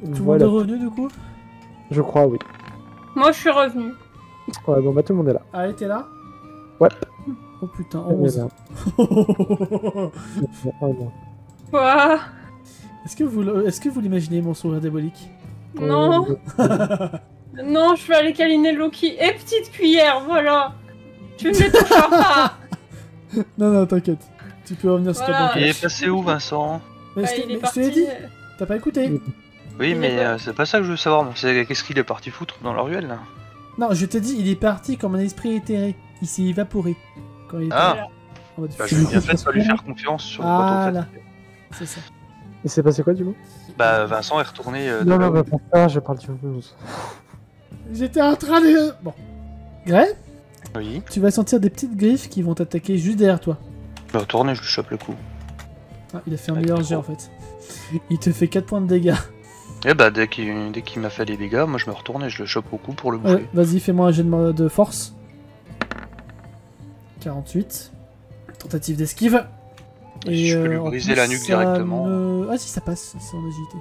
Tout le monde est revenu du coup? Je crois, oui. Moi, je suis revenu. Ouais, bon, bah tout le monde est là. Ah, t'es là? Ouais. Oh putain, 11. Oh, non. Quoi? Est-ce que vous l'imaginez, mon sourire diabolique? Non. Non, je vais aller câliner Loki. Et petite cuillère, voilà. Tu ne me toucheras pas. Non, t'inquiète. Tu peux revenir sur Voilà. ton Il est passé où, Vincent? Mais Ah, je il est te parti. l'ai dit. T'as pas écouté? Oui, Il mais est pas- c'est pas ça que je veux savoir. Moi. Qu'est-ce qu'il est parti foutre dans la ruelle, là? Non, je t'ai dit, il est parti comme un esprit éthéré. Il s'est évaporé. Quand il était Ah. en mode Bah, je vais bien fait pas lui faire confiance sur le poteau, en Voilà. fait. C'est ça. Il s'est passé quoi, du coup? Bah, Vincent est retourné de Non, là non, où- bah pour ça, je parle du coup. J'étais en train de... Bon. Gray, Oui. tu vas sentir des petites griffes qui vont t'attaquer juste derrière toi. Je vais retourner, je lui chope le coup. Ah, il a fait un Ah, meilleur trop. jet en fait. Il te fait 4 points de dégâts. Et bah, dès qu'il m'a fait des dégâts, moi je me retourne et je le chope au cou pour le bouffer. Ouais, vas-y, fais-moi un jet de force. 48. Tentative d'esquive. Je peux lui en briser la nuque ça directement. Ah si, ça passe, c'est en agilité.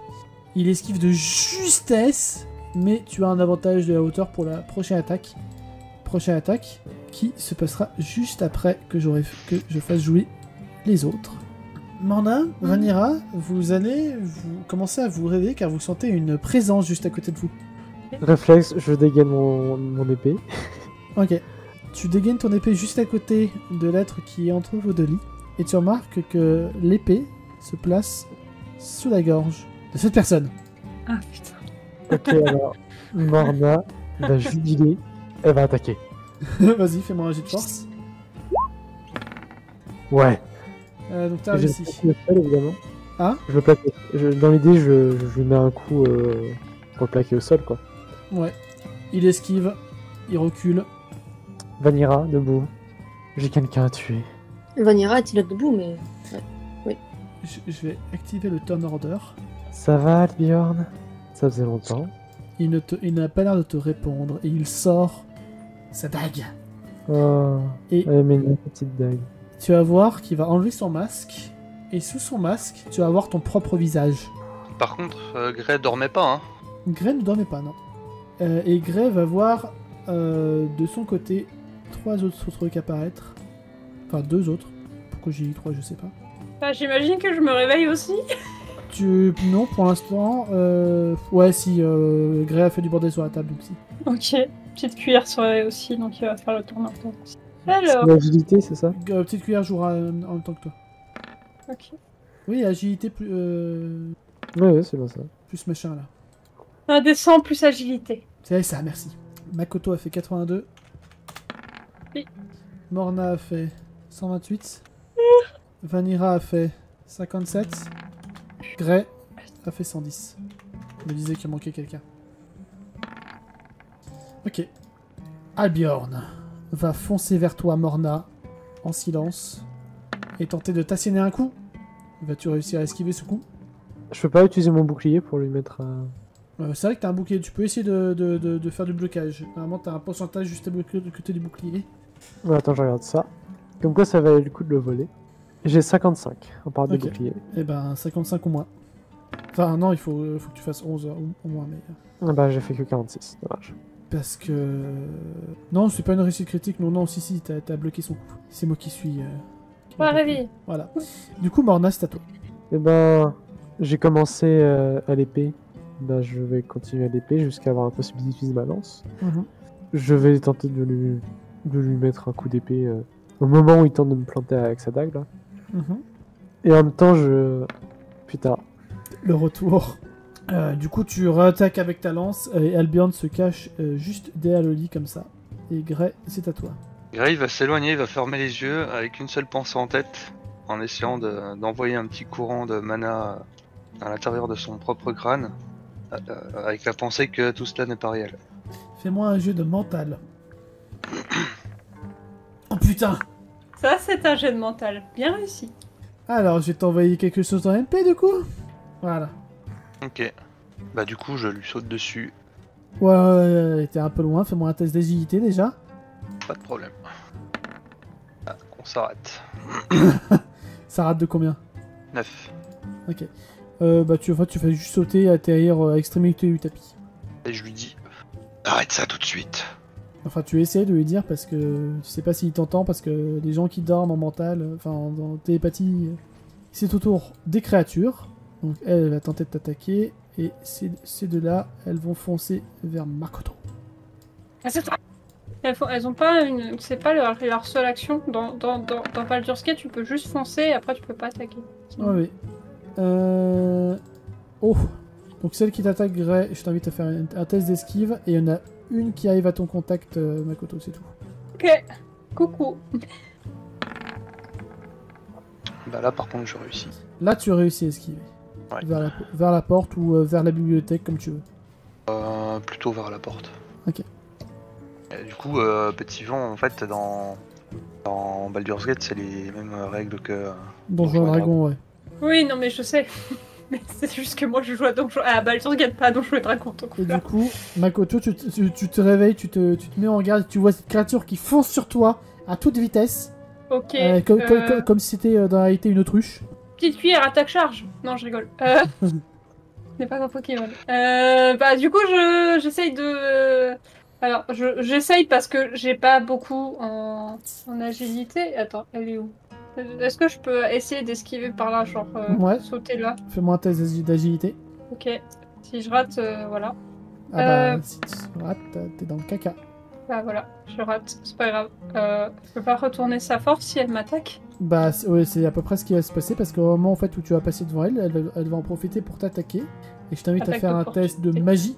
Il esquive de justesse, mais tu as un avantage de la hauteur pour la prochaine attaque. Prochaine attaque, qui se passera juste après que je fasse jouer les autres. Morna, Rhaenyra, vous allez commencer à vous réveiller car vous sentez une présence juste à côté de vous. Réflexe, je dégaine mon épée. Ok. Tu dégaines ton épée juste à côté de l'être qui est entre vos deux lits, et tu remarques que l'épée se place sous la gorge de cette personne. Ah putain. Ok, alors, Morna va jubiler, elle va attaquer. Vas-y, fais-moi un jet de force. Ouais. Donc t'as Je réussi. plaque le sol, évidemment. Ah Je le plaque. Dans l'idée, je lui mets un coup pour le plaquer au sol, quoi. Ouais. Il esquive, il recule. Vanira, debout. J'ai quelqu'un à tuer. Vanira est-il là debout, mais... Je vais activer le turn order. Ça va, Bjorn? Ça faisait longtemps. Il n'a pas l'air de te répondre, et il sort sa dague. Oh, Et elle met une petite dague. tu vas voir qu'il va enlever son masque, et sous son masque, tu vas voir ton propre visage. Par contre, Grey dormait pas, hein. Gray ne dormait pas, non. Et Gray va voir de son côté 3 autres trucs apparaître. Enfin, 2 autres. Pourquoi j'ai dit 3, je sais pas. Bah, j'imagine que je me réveille aussi. Non, pour l'instant. Ouais, si. Gray a fait du bordel sur la table, donc si. Ok. Petite cuillère se réveille aussi, donc il va faire le tour maintenant. Alors, L'agilité, c'est ça? Petite cuillère jouera en même temps que toi. ok. Oui, agilité plus. Ouais, c'est bon ça. Plus machin là. Un des 100 plus agilité. C'est ça, merci. Makoto a fait 82. Oui. Morna a fait 128. Vanira a fait 57. Gray a fait 110. Je me disais qu'il manquait quelqu'un. Ok. Albiorn va foncer vers toi, Morna, en silence, et tenter de t'asséner un coup. Vas-tu réussir à esquiver ce coup? Je peux pas utiliser mon bouclier pour lui mettre un... C'est vrai que t'as un bouclier, tu peux essayer de faire du blocage. Normalement, t'as un pourcentage juste à bloquer du côté du bouclier. Ouais, attends, je regarde ça. Comme quoi, ça valait le coup de le voler. J'ai 55, on parle de Ok. bouclier. Et ben, 55 ou moins. Enfin, non, il faut que tu fasses 11 au moins, mais... Ah bah, j'ai fait que 46, dommage. Parce que... Non, c'est pas une réussite critique, non, si, t'as bloqué son coup. C'est moi qui suis... Pas réveillé. Voilà. Du coup, Morna, c'est à toi. Et ben, j'ai commencé à l'épée. Ben, je vais continuer à l'épée jusqu'à avoir la possibilité d'utiliser ma lance. Je vais tenter de lui mettre un coup d'épée au moment où il tente de me planter avec sa dague, là. Et en même temps, Putain. Le retour. Du coup, tu réattaques avec ta lance et Albion se cache juste derrière le lit comme ça. Et Gray, c'est à toi. Grey va s'éloigner, il va fermer les yeux avec une seule pensée en tête, en essayant d'envoyer un petit courant de mana à l'intérieur de son propre crâne, avec la pensée que tout cela n'est pas réel. Fais-moi un jeu de mental. Oh putain! Ça, c'est un jet de mental. Bien réussi. Alors, je vais t'envoyer quelque chose dans MP du coup. Voilà. Ok. Bah du coup, je lui saute dessus, Ouais, t'es un peu loin. Fais-moi un test d'agilité déjà. pas de problème. Ah, on s'arrête. Ça rate de combien? 9. Ok. Bah tu fais juste sauter et atterrir à l'extrémité du tapis. Et je lui dis arrête ça tout de suite. Enfin, tu essaies de lui dire parce que tu sais pas s'il t'entend, parce que les gens qui dorment en mental, enfin en télépathie, c'est au tour des créatures. Donc elle va tenter de t'attaquer, et ces deux-là, elles vont foncer vers Makoto. Elles ont pas une. C'est pas leur seule action. Dans Baldur's Gate, tu peux juste foncer et après tu peux pas attaquer. Ah oui. Oh. Donc celle qui t'attaquerait, je t'invite à faire un test d'esquive, et il y en a une qui arrive à ton contact, Makoto, c'est tout. Ok. Coucou. Bah là par contre je réussis. Là, tu réussis à esquiver. Ouais. Vers la porte ou vers la bibliothèque, comme tu veux. Plutôt vers la porte. Ok. Et du coup, Petit Vent, en fait, dans Baldur's Gate, c'est les mêmes règles que... Donjon et Dragon, ouais. Oui, non mais je sais. Mais c'est juste que moi je joue à Baldur's Gate, pas à Donjon et Dragon. Donc Et du coup, Makoto, tu te réveilles, tu te mets en garde, tu vois cette créature qui fonce sur toi à toute vitesse. Ok. Comme si c'était dans la réalité une autruche. Petite cuillère, attaque charge. Non, je rigole. Ce n'est pas un Pokémon. Bah du coup, j'essaye de... Alors, j'essaye parce que j'ai pas beaucoup en agilité. Attends, elle est où? Est-ce que je peux essayer d'esquiver par là, genre Ouais. sauter là? Fais-moi un test d'agilité. Ok. Si je rate, voilà. Ah bah, si tu rates, t'es dans le caca. Bah voilà, je rate, c'est pas grave. Je peux pas retourner sa force si elle m'attaque. Bah, ouais, c'est à peu près ce qui va se passer, parce qu'au moment en fait, où tu vas passer devant elle, elle va en profiter pour t'attaquer. Et je t'invite à Attaque faire un test de d'opportunité. magie.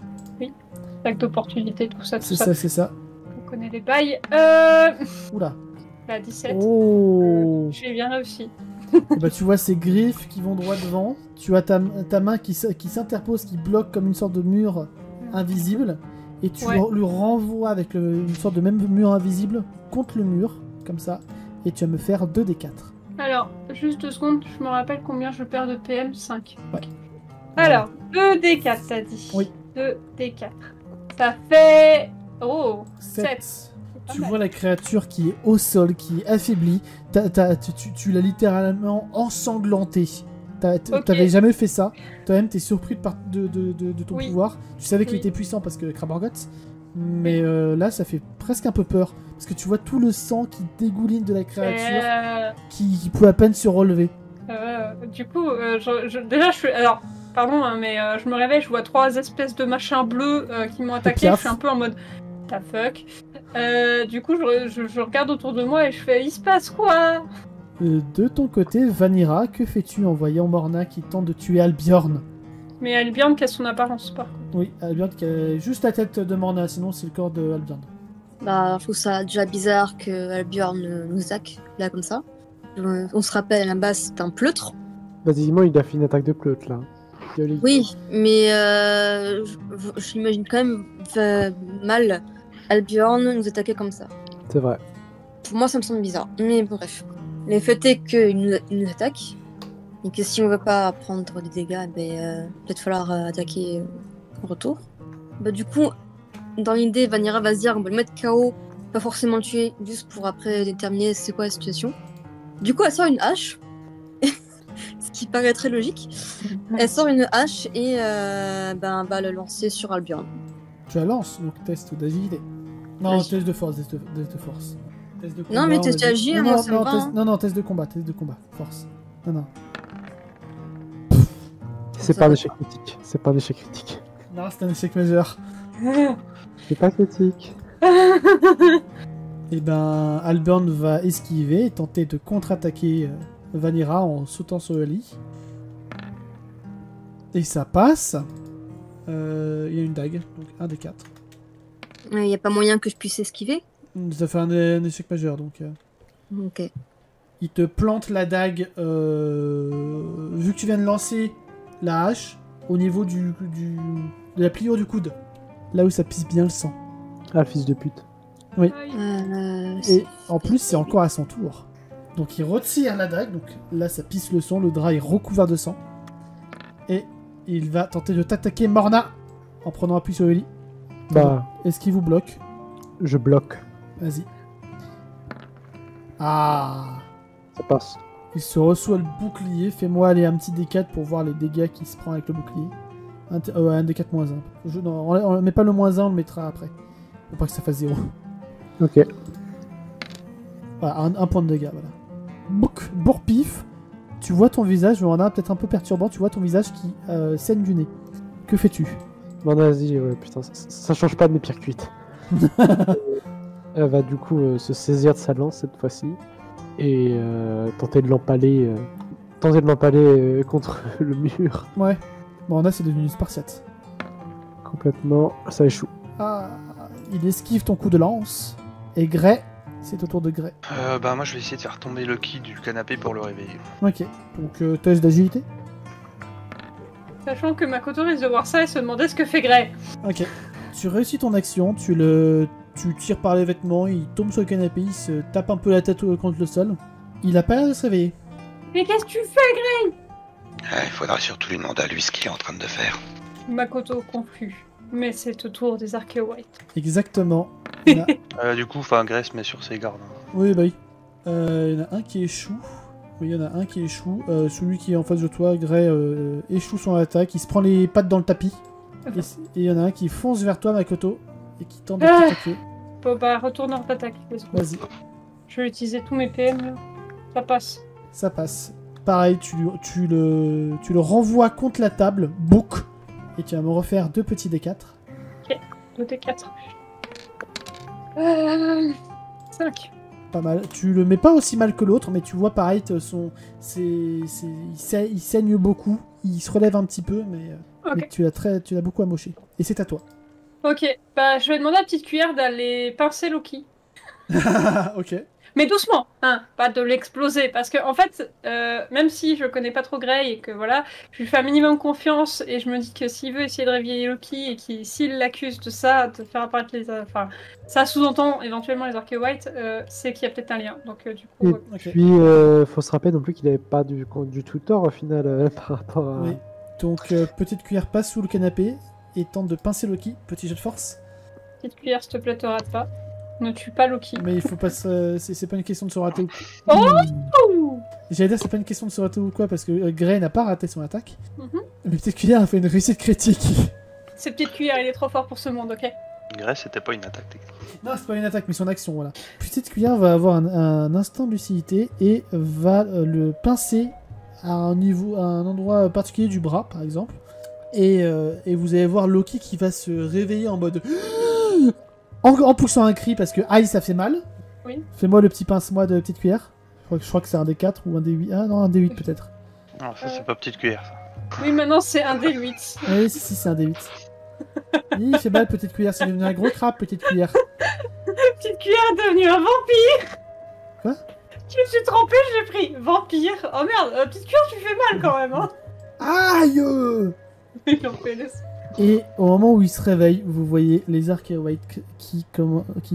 Attaque d'opportunité, tout ça, tout C'est ça. ça, c'est ça. On connaît les bails. Oula. La 17. Oh. J'ai bien réussi. Et bah, tu vois ces griffes qui vont droit devant. Tu as ta main qui s'interpose, qui bloque comme une sorte de mur invisible. Et tu Ouais. lui renvoies avec une sorte de même mur invisible contre le mur, comme ça. Et tu vas me faire 2d4. Alors, juste 2 secondes, je me rappelle combien je perds de PM, 5. Ouais. Alors, 2d4, t'as dit. Oui. 2d4. Ça fait... Oh, 7. 7. Tu vois la créature qui est au sol, qui est affaiblie. Tu l'as littéralement ensanglantée. T'avais jamais fait ça. Toi-même, t'es surpris de ton Oui. pouvoir. Tu savais qu'il Oui. était puissant parce que Kraborgot. Mais là, ça fait presque un peu peur. Parce que tu vois tout le sang qui dégouline de la créature qui peut à peine se relever. Du coup, déjà, je suis... Alors, pardon, hein, mais je me réveille, je vois 3 espèces de machins bleus qui m'ont attaqué. piaf. Je suis un peu en mode... The fuck. Du coup, je regarde autour de moi et je fais... Il se passe quoi? De ton côté, Vanira, que fais-tu en voyant Morna qui tente de tuer Albiorn? Mais Albion, quelle est son apparence, par contre? Oui, Albiorn qui a juste la tête de Morna, sinon c'est le corps de Albiorn. Bah, je trouve ça déjà bizarre que Albiorn nous attaque, là, comme ça. On se rappelle, à la base, c'est un pleutre. Basiquement, il a fait une attaque de pleutre, là. Oui, mais j'imagine quand même mal Albiorn nous attaquer comme ça. C'est vrai. Pour moi, ça me semble bizarre. Mais bref. Le fait est qu'il nous attaque. Et que si on veut pas prendre des dégâts, peut-être falloir attaquer en retour. Bah, du coup, dans l'idée, Vanira va se dire on va le mettre KO, pas forcément le tuer, juste pour après déterminer c'est quoi la situation. Du coup, elle sort une hache. Ce qui paraît très logique. Elle sort une hache et va le lancer sur Albion. Tu la lances, donc test d'agilité. Non, Oui. test de force, test de force. Test de combat, Non, mais on test va dire. d'agir, Non, moi, non, ça me va, test, hein. non, test de combat, force. Non. C'est pas un échec critique. C'est pas un échec critique. Non, c'est un échec majeur. C'est pas critique. Et ben, Albion va esquiver et tenter de contre-attaquer Vanira en sautant sur le lit. Et ça passe. Il y a une dague, donc 1 des 4. Il n'y a pas moyen que je puisse esquiver. Ça fait un échec majeur, donc... Ok. Il te plante la dague, vu que tu viens de lancer la hache, au niveau de la pliure du coude. Là où ça pisse bien le sang. Ah, fils de pute. Et en plus, c'est encore à son tour. Donc il retire la dague, donc là ça pisse le sang, le drap est recouvert de sang. Et il va tenter de t'attaquer, Morna, en prenant appui sur le lit. Bah, Est-ce qu'il vous bloque? je bloque. Vas-y. Ah. Ça passe. Il se reçoit le bouclier. Fais-moi aller un petit D4 pour voir les dégâts qu'il se prend avec le bouclier. Un D4 moins 1. Non, on met pas le moins 1, on le mettra après. Faut pas que ça fasse 0. Ok. Voilà, un point de dégâts, voilà. Bourpif, tu vois ton visage, mais on a peut-être un peu perturbant, tu vois ton visage qui saigne du nez. Que fais-tu? Bon, vas-y, putain, ça change pas de mes pires cuites. Elle va du coup se saisir de sa lance cette fois-ci et tenter de l'empaler contre le mur. Ouais. Bon, là, c'est devenu spartiate. Complètement, ça échoue. Ah, il esquive ton coup de lance. Et Gray, c'est au tour de Gray. Bah moi je vais essayer de faire tomber Lucky du canapé pour le réveiller. Ok, donc test d'agilité. Sachant que Makoto risque de voir ça et se demander ce que fait Gray. Ok. Tu réussis ton action, tu tires par les vêtements, il tombe sur le canapé, il se tape un peu la tête contre le sol. Il a pas l'air de se réveiller. Mais qu'est-ce que tu fais? Il faudra surtout lui demander à lui ce qu'il est en train de faire. Makoto confus. Mais c'est au tour des Archaeowites. Exactement. Il y en a- Du coup, Grey se met sur ses gardes. Oui, bah oui. Il y en a un qui échoue. Oui, il y en a un qui échoue. Celui qui est en face de toi, Gray, échoue son attaque. Il se prend les pattes dans le tapis. Et il y en a un qui fonce vers toi, Makoto, et qui tente de t'attaquer. Bon bah retourne en attaque. Vas-y, Je vais utiliser tous mes PM là. Ça passe. ça passe. Pareil, tu le renvoies contre la table, bouc, et tu vas me refaire 2 petits D4. 2d4. 5. Pas mal. Tu le mets pas aussi mal que l'autre, mais tu vois pareil, il saigne beaucoup. Il se relève un petit peu, mais Ok. tu l'as beaucoup amoché. Et c'est à toi. Ok, bah je vais demander à la petite cuillère d'aller pincer Loki. Ok. Mais doucement, hein, pas de l'exploser, parce que en fait, même si je connais pas trop Grey et que voilà, je lui fais un minimum confiance et je me dis que s'il veut essayer de réveiller Loki et s'il l'accuse de ça, de faire apparaître enfin, ça sous-entend éventuellement les Archaeowites, c'est qu'il y a peut-être un lien. Donc du coup, Et Ok. puis, faut se rappeler non plus qu'il avait pas du tout tort au final par rapport à... Oui. Donc, petite cuillère passe sous le canapé et tente de pincer Loki. Petit jet de force. petite cuillère, s'il te plaît, te rate pas. Ne tue pas Loki. Mais il faut pas c'est pas une question de se rater ou Oh J'allais dire c'est pas une question de se rater ou quoi parce que Gray n'a pas raté son attaque. Mhm. Mais petite cuillère a fait une réussite critique. Ces petites cuillères, il est trop fort pour ce monde, ok? Grey, c'était pas une attaque technique. Non, c'est pas une attaque mais son action, voilà. Petite cuillère va avoir un instant de lucidité et va le pincer à un endroit particulier du bras par exemple. Et vous allez voir Loki qui va se réveiller en mode... En poussant un cri parce que aïe ça fait mal. Oui. Fais-moi le petit pince-moi de petite cuillère. Je crois que c'est un D4 ou un D8. Ah non, un D8 peut-être. Non, ça c'est pas petite cuillère ça. Oui, maintenant c'est un D8. Oui, si, c'est un D8. Il fait mal petite cuillère, c'est devenu un gros crabe petite cuillère. Petite cuillère est devenue un vampire. Quoi? Je me suis trompée, j'ai pris vampire. Oh merde, petite cuillère, tu fais mal quand même, hein. Aïe! Il en fait laisse. Et au moment où il se réveille, vous voyez les Archaeowites qui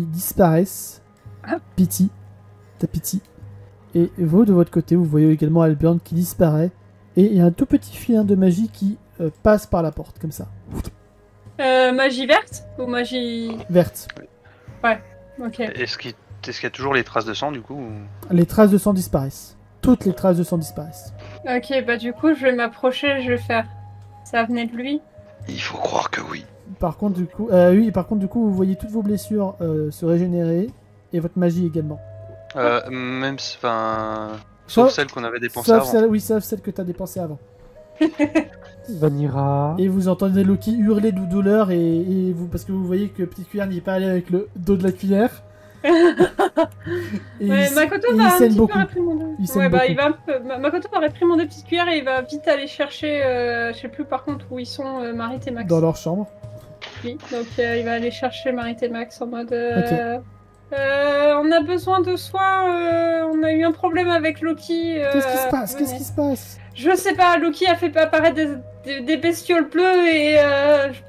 disparaissent. Pity. T'as Pity. Et vous, de votre côté, vous voyez également Albion qui disparaît. Et il y a un tout petit filin de magie qui passe par la porte, comme ça. Magie verte ou magie... Verte. Ok. Est-ce qu'il y a toujours les traces de sang du coup ou... Les traces de sang disparaissent. Toutes les traces de sang disparaissent. Ok, bah du coup, je vais m'approcher, je vais faire... Ça venait de lui? Il faut croire que oui. Par contre, du coup, vous voyez toutes vos blessures se régénérer. Et votre magie également. Même si, sauf Sauf- celle qu'on avait dépensée avant. Sauf celle que t'as dépensée avant. Vanira. Et vous entendez Loki hurler de douleur et vous parce que vous voyez que Petite Cuillère n'y est pas allé avec le dos de la cuillère. Et Ouais, il- Makoto et va il un saigne petit peu beaucoup. réprimander. Il saigne Ouais, bah beaucoup. il va un peu... Makoto va réprimander Petite Cuillère et il va vite aller chercher... je sais plus par contre où ils sont, Marit et Max. Dans leur chambre. Oui, donc il va aller chercher Marit et Max en mode... on a besoin de soins, on a eu un problème avec Loki. Qu'est-ce qui se passe? venez. Qu'est-ce qui se passe? Je sais pas, Loki a fait apparaître des bestioles bleues et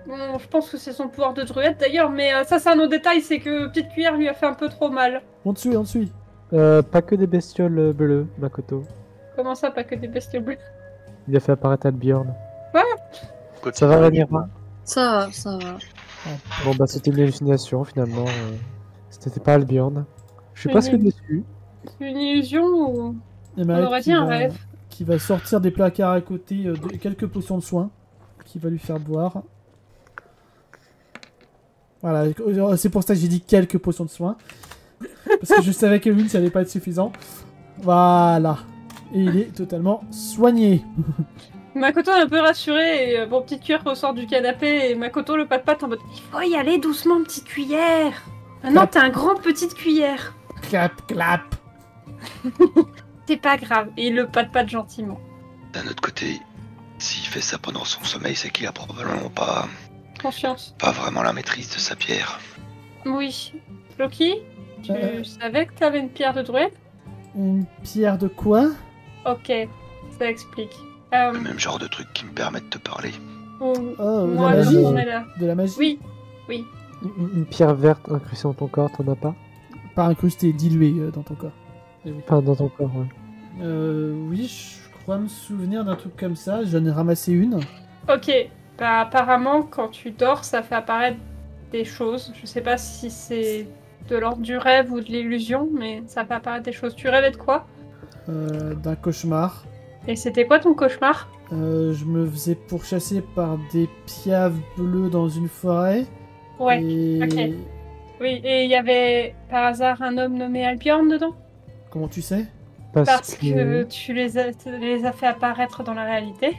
je pense que c'est son pouvoir de druide d'ailleurs, mais ça c'est un autre détail, c'est que Petite Cuillère lui a fait un peu trop mal. On te suit, on te suit. Pas que des bestioles bleues, Makoto. Comment ça, pas que des bestioles bleues? Il a fait apparaître Albion. Côté Ça va, Vanilla. Vanira? Ça va, ça va. Bon bah c'était une hallucination finalement. C'était pas Albion. Je suis Oui, presque oui. déçu. Une illusion ou... Et On Maëlle aurait qui dit un va- rêve. Qui va sortir des placards à côté quelques potions de soin. Qui va lui faire boire. Voilà, c'est pour ça que j'ai dit quelques potions de soin. Parce que je savais que l'une, ça allait pas être suffisant. Voilà. Et il est totalement soigné. Makoto est un peu rassuré et bon, petite cuillère ressort du canapé et Makoto le pat-pat en mode il faut y aller doucement, petite cuillère. Maintenant, Clap. t'as un grand petite cuillère. Clap, clap. C'est pas grave. Et il le pat-pat gentiment. D'un autre côté, s'il fait ça pendant son sommeil, c'est qu'il a probablement pas Conscience. vraiment la maîtrise de sa pierre. Oui. Loki, tu savais que t'avais une pierre de druide? Une pierre de quoi? Ok, ça explique. Le même genre de truc qui me permet de te parler. Oh, de Moi, la je magie? m'en ai là. De la magie? Oui. Une pierre verte incrustée dans ton corps, t'en as pas? Pas incrustée, diluée dans ton corps. Eh oui. Enfin, dans ton corps, ouais. Oui, je crois me souvenir d'un truc comme ça. J'en ai ramassé une. Ok. Bah, apparemment, quand tu dors, ça fait apparaître des choses. Je sais pas si c'est de l'ordre du rêve ou de l'illusion, mais ça fait apparaître des choses. Tu rêvais de quoi? D'un cauchemar. Et c'était quoi ton cauchemar? Je me faisais pourchasser par des piaves bleues dans une forêt. Ouais. Et... ok. Oui, et il y avait par hasard un homme nommé Albiorn dedans? Comment tu sais? Parce que tu les as fait apparaître dans la réalité.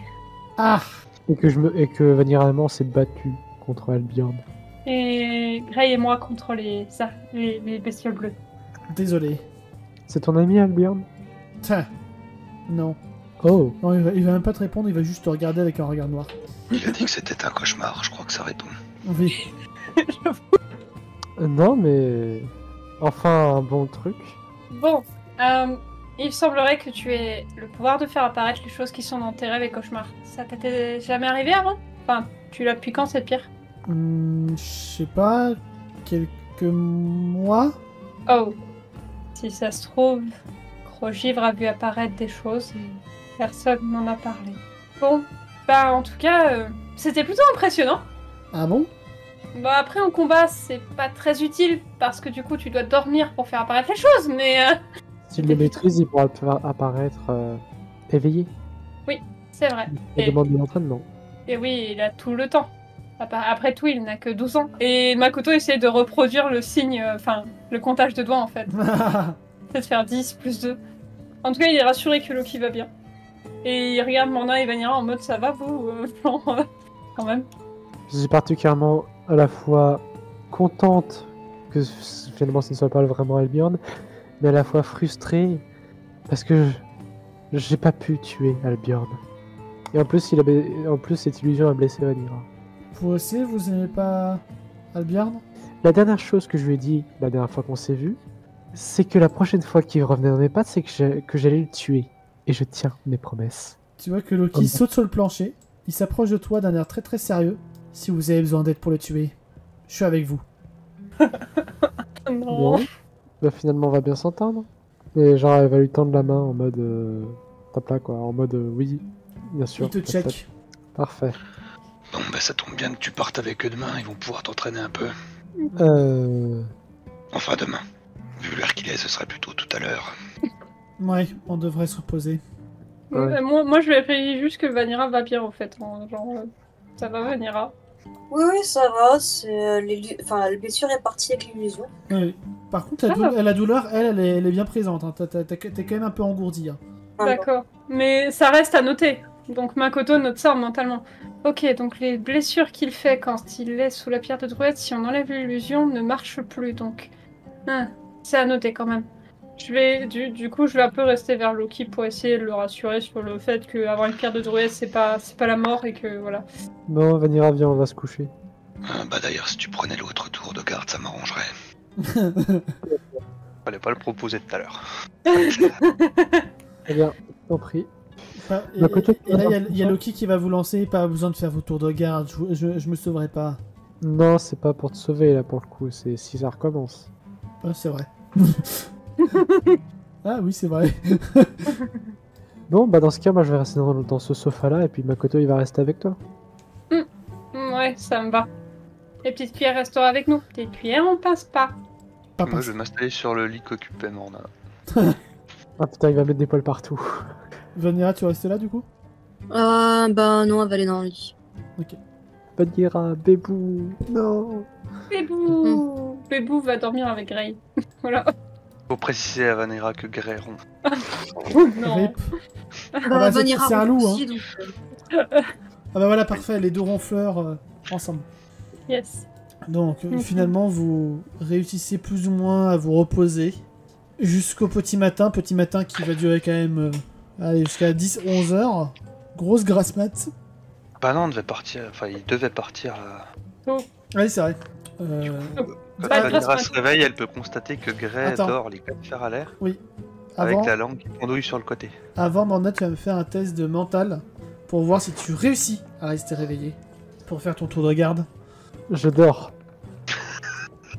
Ah! Et que Vanilla Allemand s'est battu contre Albion. Et Grey et moi contre les bestioles bleues. Désolé. C'est ton ami Albion? Tiens. Non. Oh. Non, il va même pas te répondre, il va juste te regarder avec un regard noir. Il a dit que c'était un cauchemar, je crois que ça répond. Oui. Non, mais... Enfin, un bon truc. Bon, il semblerait que tu aies le pouvoir de faire apparaître les choses qui sont dans tes rêves et cauchemars. Ça t'était jamais arrivé avant? Enfin, tu l'as depuis quand cette pierre? Je sais pas. Quelques mois? Oh. Si ça se trouve, Crogivre a vu apparaître des choses et personne n'en a parlé. Bon, bah en tout cas, c'était plutôt impressionnant. Ah bon? Bah après en combat, c'est pas très utile parce que du coup tu dois dormir pour faire apparaître les choses, mais S'il le maîtrise, il pourra le faire apparaître éveillé. c'est vrai. Ça demande de l'entraînement. Et oui, il a tout le temps. Après tout, il n'a que 12 ans. Et Makoto essaie de reproduire le signe, enfin, le comptage de doigts en fait. C'est de faire 10 plus 2. En tout cas, il est rassuré que Loki va bien. Et il regarde Morna et Vanilla en mode ça va vous quand même. Je suis particulièrement à la fois contente que finalement ce ne soit pas vraiment Albion, mais à la fois frustrée parce que j'ai pas pu tuer Albion. Et en plus, cette illusion a blessé Vanilla. Vous aussi, vous aimez pas Albion? La dernière chose que je lui ai dit la dernière fois qu'on s'est vu, c'est que la prochaine fois qu'il revenait dans mes pattes, c'est que j'allais le tuer. Et je tiens mes promesses. Tu vois que Loki saute sur le plancher, il s'approche de toi d'un air très très sérieux. Si vous avez besoin d'aide pour le tuer, je suis avec vous. Non. Bon. Bah, finalement, on va bien s'entendre. Et genre, elle va lui tendre la main en mode... tape là, quoi. En mode, oui, bien sûr. Il te check. Parfait. Bon, bah ça tombe bien que tu partes avec eux demain, ils vont pouvoir t'entraîner un peu. Enfin demain. Vu l'heure qu'il est, ce serait plutôt tout à l'heure. Ouais, on devrait se reposer. Ouais. Moi, je lui ai prédit juste que Vanilla va bien en fait. Genre, ça va Vanilla. Oui, oui, ça va. La blessure est partie avec l'illusion. Ouais. Par contre, la douleur, elle est bien présente. Hein. T'es quand même un peu engourdi. Hein. D'accord. Mais ça reste à noter. Donc Makoto note ça mentalement. Ok, donc les blessures qu'il fait quand il est sous la pierre de druide, si on enlève l'illusion, ne marchent plus. Donc, c'est à noter quand même. Je vais, du coup, je vais un peu rester vers Loki pour essayer de le rassurer sur le fait qu'avoir une pierre de druide, c'est pas la mort et que voilà. Bon, Vanilla, viens, on va se coucher. Bah d'ailleurs, si tu prenais l'autre tour de garde, ça m'arrangerait. Fallait pas le proposer tout à l'heure. Très bien, t'en prie. Et là, il y a Loki qui va vous lancer. Pas besoin de faire vos tours de garde. Je me sauverai pas. Non, c'est pas pour te sauver, là, pour le coup. C'est si ça recommence. Ah, c'est vrai. Ah oui, c'est vrai. Bon, bah dans ce cas, moi, je vais rester dans ce sofa-là, et puis Makoto, il va rester avec toi. Ouais, ça me va. Les petites cuillères resteront avec nous. Petite cuillères, on passe pas. Pas Moi, passe. je vais m'installer sur le lit qu'occupait Morna. Ah putain, il va mettre des poils partout. Vanilla, tu restes là du coup? Bah non, elle va aller dans le lit. Ok. Bagheera, Bébou, non. Bébou va dormir avec Grey. Voilà. Faut préciser à Vanera que Grey ronde. Non. Rip. Bah, c'est- Vanilla c'est un loup, aussi, hein. donc, Ah bah voilà, parfait, les deux ronfleurs ensemble. Yes. Donc Mhm. finalement, vous réussissez plus ou moins à vous reposer jusqu'au petit matin qui va durer quand même allez, jusqu'à 10-11 heures. Grosse grasse mat. Bah non, on devait partir. Enfin, il devait partir. Oui, c'est vrai. Quand Bah, Vanera grâce- se réveille, elle peut constater que Grey Attends. dort les quatre fers à l'air, Avant, avec la langue qui pendouille sur le côté. avant Morna, tu vas me faire un test de mental pour voir si tu réussis à rester réveillé pour faire ton tour de garde. Je dors.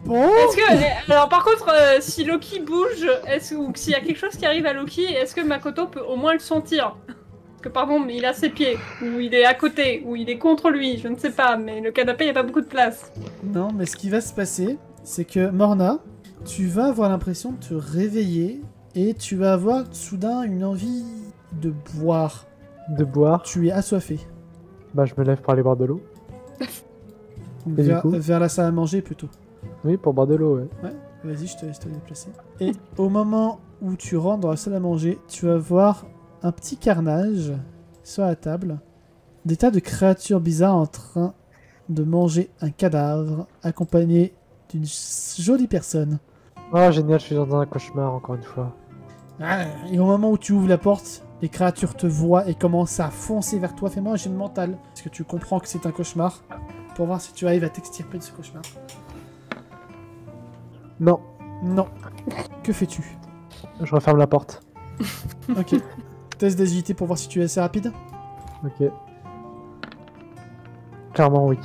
Bon. Est-ce que, alors par contre, si Loki bouge, ou s'il y a quelque chose qui arrive à Loki, est-ce que Makoto peut au moins le sentir? Parce que pardon, mais il a ses pieds, ou il est à côté, ou il est contre lui, je ne sais pas, mais le canapé, il n'y a pas beaucoup de place. Non, mais ce qui va se passer, c'est que Morna, tu vas avoir l'impression de te réveiller et tu vas avoir soudain une envie de boire. De boire. Tu es assoiffé. Bah, je me lève pour aller boire de l'eau. Et du coup Vers la salle à manger plutôt. Oui, pour boire de l'eau, ouais. Vas-y, je te laisse te déplacer. Et au moment où tu rentres dans la salle à manger, tu vas voir un petit carnage sur la table. Des tas de créatures bizarres en train de manger un cadavre, accompagné d'une jolie personne. Oh, génial, je suis dans un cauchemar, encore une fois. Et au moment où tu ouvres la porte, les créatures te voient et commencent à foncer vers toi. Fais-moi un jet de mental. Parce que tu comprends que c'est un cauchemar. Pour voir si tu arrives à t'extirper de ce cauchemar. Non, Non. Que fais-tu? je referme la porte. Ok. Test d'agilité pour voir si tu es assez rapide. Ok. Clairement, oui.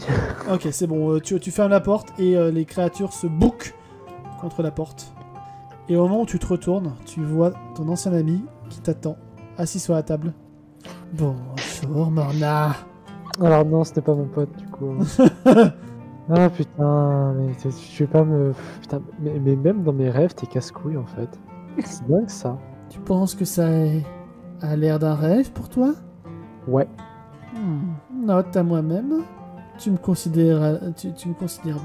Ok, c'est bon. Tu fermes la porte et les créatures se bouquent contre la porte. Et au moment où tu te retournes, tu vois ton ancien ami qui t'attend, assis sur la table. Bonjour, Morna. Alors non, ce n'est pas mon pote, du coup. Ah putain, mais je vais pas me... Putain, mais même dans mes rêves, t'es casse-couille, en fait. C'est dingue, ça. Tu penses que ça a l'air d'un rêve pour toi? Ouais. Note à moi-même. Tu me considères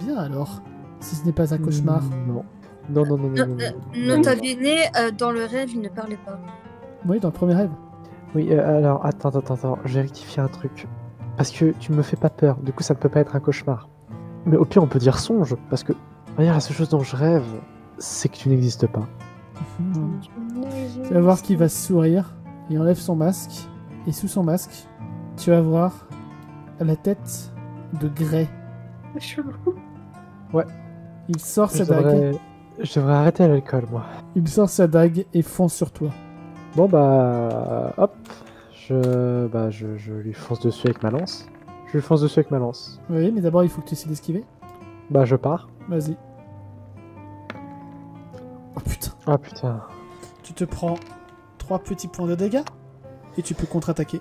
bien alors, si ce n'est pas un cauchemar. Non. Non, non, non, non, non, non. Nota bene, dans le rêve, il ne parlait pas. Oui, dans le premier rêve. Oui, alors, attends, je vais rectifier un truc. Parce que tu me fais pas peur, du coup ça ne peut pas être un cauchemar. Mais au pire on peut dire songe, parce que, regarde, la seule chose dont je rêve, c'est que tu n'existes pas. Tu vas voir qu'il va sourire. Il enlève son masque. Et sous son masque, tu vas voir la tête de Grey. C'est chelou. Il sort sa Je dague. devrais arrêter l'alcool, moi. Il sort sa dague et fonce sur toi. Bon bah, hop, je lui fonce dessus avec ma lance. Je lui fonce dessus avec ma lance. Oui, mais d'abord il faut que tu essaies d'esquiver. Bah je pars. Vas-y. Oh putain. Ah putain. Tu te prends 3 petits points de dégâts. Et tu peux contre-attaquer.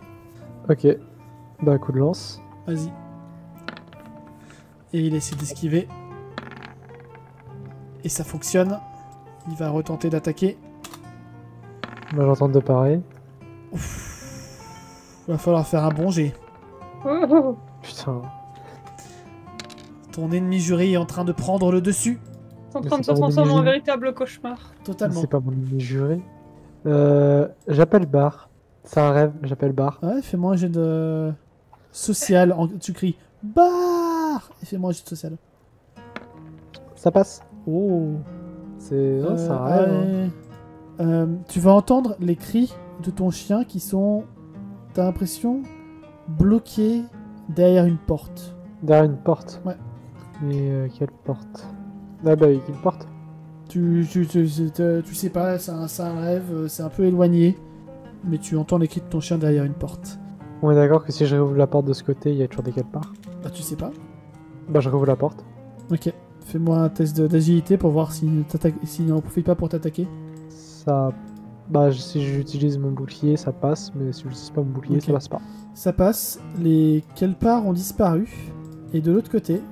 Ok. Bah coup de lance. Vas-y. Et il essaie d'esquiver. Et ça fonctionne. Il va retenter d'attaquer. Bah j'entends de pareil. Va falloir faire un bon jet. Oh, Putain. Ton ennemi juré est en train de prendre le dessus. c'est en Mais train de c'est se pas mon transformer en ennemi. véritable cauchemar. Totalement. C'est pas mon ennemi juré. J'appelle Bar. C'est un rêve, j'appelle Bar. Ouais, fais-moi un jet de social. Tu cries Bar et fais-moi un jet de social. Ça passe. Oh. C'est un rêve. Hein. Ouais. Tu vas entendre les cris de ton chien qui sont, t'as l'impression, bloqués derrière une porte. Derrière une porte. Ouais. Mais quelle porte? Ah bah une porte. Tu sais pas, c'est un rêve, c'est un peu éloigné, mais tu entends les cris de ton chien derrière une porte. On est d'accord que si je réouvre la porte de ce côté, il y a toujours des quelque part. Bah tu sais pas. Bah je réouvre la porte. Ok. Fais-moi un test d'agilité pour voir s'il n'en profite pas pour t'attaquer. Ça... Bah si j'utilise mon bouclier, ça passe, mais si j'utilise pas mon bouclier, Ok. ça passe pas. Ça passe, les Kelpars ont disparu, et de l'autre côté,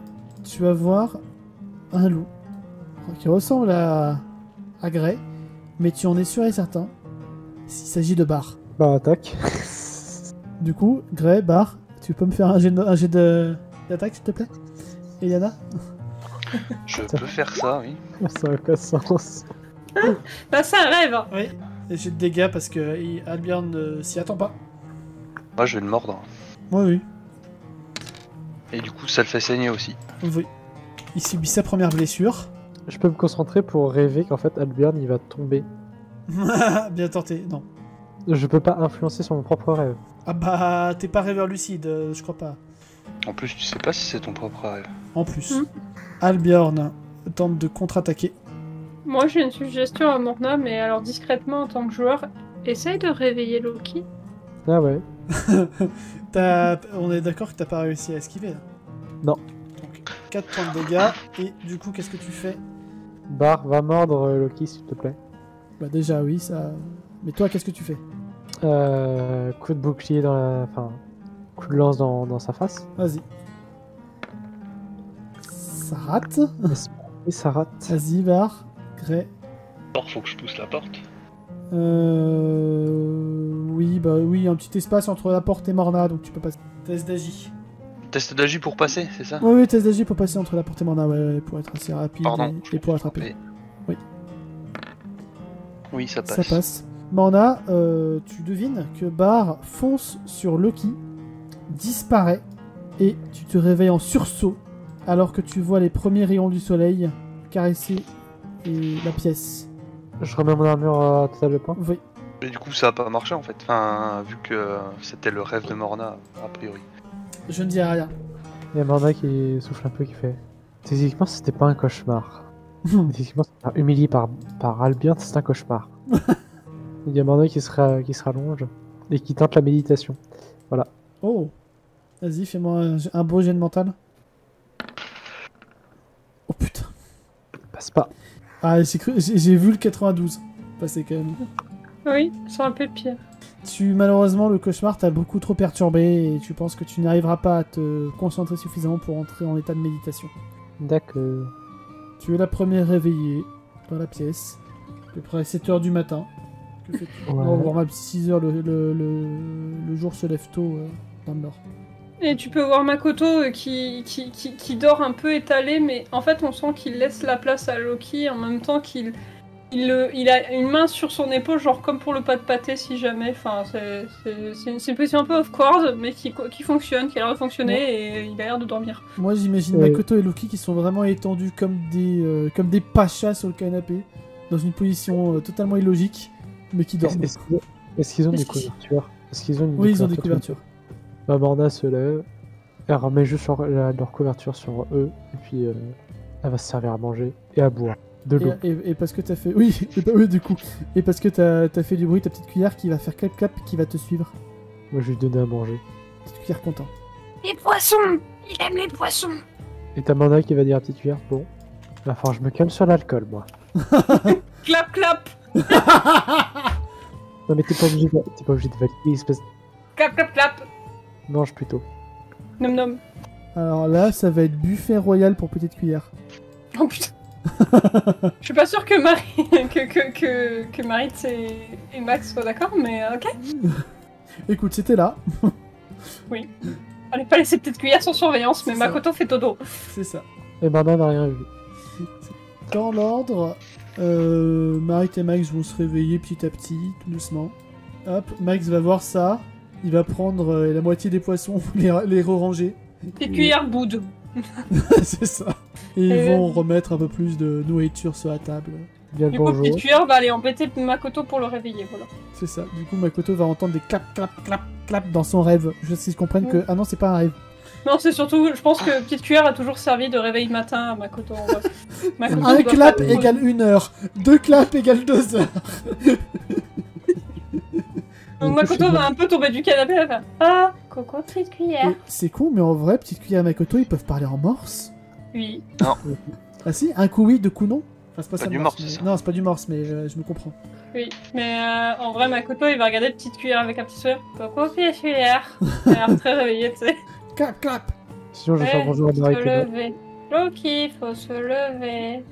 tu vas voir un loup qui ressemble à Grey, mais tu en es sûr et certain s'il s'agit de Bar. Bah, attaque. Du coup, Grey, Bar, tu peux me faire un jet d'attaque, s'il te plaît? Eliana? Je peux faire ça, oui. Ça n'a pas de sens. Bah, c'est un rêve. Oui. Et jet de dégâts parce que Albion ne s'y attend pas. Moi, je vais le mordre. Oui, oui. Et du coup, ça le fait saigner aussi. Oui. Il subit sa première blessure. Je peux me concentrer pour rêver qu'en fait Albion il va tomber. Bien tenté, non. Je peux pas influencer sur mon propre rêve. Ah bah, t'es pas rêveur lucide, je crois pas. En plus, tu sais pas si c'est ton propre rêve. En plus. Albiorn tente de contre-attaquer. Moi, j'ai une suggestion à Morna, mais alors discrètement en tant que joueur, essaye de réveiller Loki. Ah ouais. On est d'accord que t'as pas réussi à esquiver là? Non. Donc, 4 points de dégâts, et du coup, qu'est-ce que tu fais? Bar, va mordre Loki s'il te plaît. Bah déjà, oui, ça... Mais toi, qu'est-ce que tu fais? Coup de bouclier dans la... Enfin, coup de lance dans sa face. Vas-y. Ça rate. Et ça rate. Vas-y, Bar. Grey. Alors, faut que je pousse la porte. Oui, bah oui, un petit espace entre la porte et Morna, donc tu peux passer. Test d'agi. Test d'agi pour passer, c'est ça? Oui, test d'agi pour passer entre la porte et Morna, ouais, pour être assez rapide Pardon. et pour attraper. Oui. Oui, ça passe. Ça passe. Morna, tu devines que Bar fonce sur Loki, disparaît, et tu te réveilles en sursaut alors que tu vois les premiers rayons du soleil caresser la pièce. Je remets mon armure à total de points. Oui. Et du coup, ça a pas marché en fait. Enfin, vu que c'était le rêve de Morna, a priori. Je ne dis rien. Il y a Morna qui souffle un peu, qui fait... Techniquement, c'était pas un cauchemar. Techniquement, humilié par Albion, c'est un cauchemar. Il y a Morna qui se rallonge et qui tente la méditation. Voilà. Oh. Vas-y, fais-moi un beau jet de mental. Oh putain. Passe pas. Ah, j'ai vu le 92 passer quand même. Oui, c'est un peu pire. Malheureusement, le cauchemar t'a beaucoup trop perturbé et tu penses que tu n'arriveras pas à te concentrer suffisamment pour entrer en état de méditation. D'accord. Tu es la première réveillée dans la pièce, à peu près 7h du matin. Que fais-tu? Ouais. Non, voire même 6h, le jour se lève tôt dans le nord. Et tu peux voir Makoto qui dort un peu étalé, mais en fait on sent qu'il laisse la place à Loki en même temps qu'il a une main sur son épaule, genre comme pour le pas de pâté si jamais. Enfin, c'est une position un peu off-court, mais qui fonctionne, qui a l'air de fonctionner et il a l'air de dormir. Moi j'imagine Makoto et Loki qui sont vraiment étendus comme des pachas sur le canapé, dans une position totalement illogique, mais qui dorment. Est-ce qu'ils ont des couvertures? Oui, ils ont des couvertures. Morna se lève, elle remet juste leur couverture sur eux, et puis elle va se servir à manger et à boire. De l'eau. Et parce que t'as fait... Oui, oui, du coup. Et parce que t'as fait du bruit, ta petite cuillère qui va faire clap-clap, qui va te suivre. Moi je lui ai donné à manger. Petite cuillère content. Les poissons! Il aime les poissons! Et t'as Morna qui va dire à petite cuillère, bon, va falloir que je me calme sur l'alcool, moi. Clap, clap! Non mais t'es pas obligé de valider, espèce... Clap, clap, clap! Mange plutôt. Nom nom. Alors là, ça va être buffet royal pour petite cuillère. Oh putain! Je suis pas sûre que Marit et Max soient d'accord, mais ok. Écoute, c'était là. Oui. Allez pas laisser petite cuillère sans surveillance, mais C'est Makoto fait dodo. C'est ça. Et Morna n'a rien vu. Dans l'ordre, Marit et Max vont se réveiller petit à petit, tout doucement. Hop, Max va voir ça. Il va prendre la moitié des poissons, les re-ranger. Petite cuillère boude. C'est ça. Et ils vont remettre un peu plus de nourriture sur la table. Bien le Du coup, bonjour. petite cuillère va aller embêter Makoto pour le réveiller, voilà. C'est ça. Du coup, Makoto va entendre des clap, clap, clap, clap dans son rêve. Je sais qu'ils comprennent que... Ah non, c'est pas un rêve. Non, c'est surtout, je pense que petite cuillère a toujours servi de réveil matin à Makoto. Makoto Un doit clap faire- égale 1 heure. 2 claps égale 2 heures. Donc Makoto va un peu tomber du canapé et faire ah, coco, petite cuillère. Et c'est con, mais en vrai, petite cuillère et Makoto, ils peuvent parler en morse. Oui. Ah si, un coup oui, deux coups non. Enfin, c'est pas Pas ça du le morse, mais- ça. Non, c'est pas du morse, mais je me comprends. Oui, mais en vrai, Makoto, il va regarder petite cuillère avec un petit sourire. Coco, petite cuillère. Il a l'air très réveillé, tu sais. Clap, clap. Sinon je vais faire bonjour à Tu Marie peux Clément. lever. Loki, faut se lever.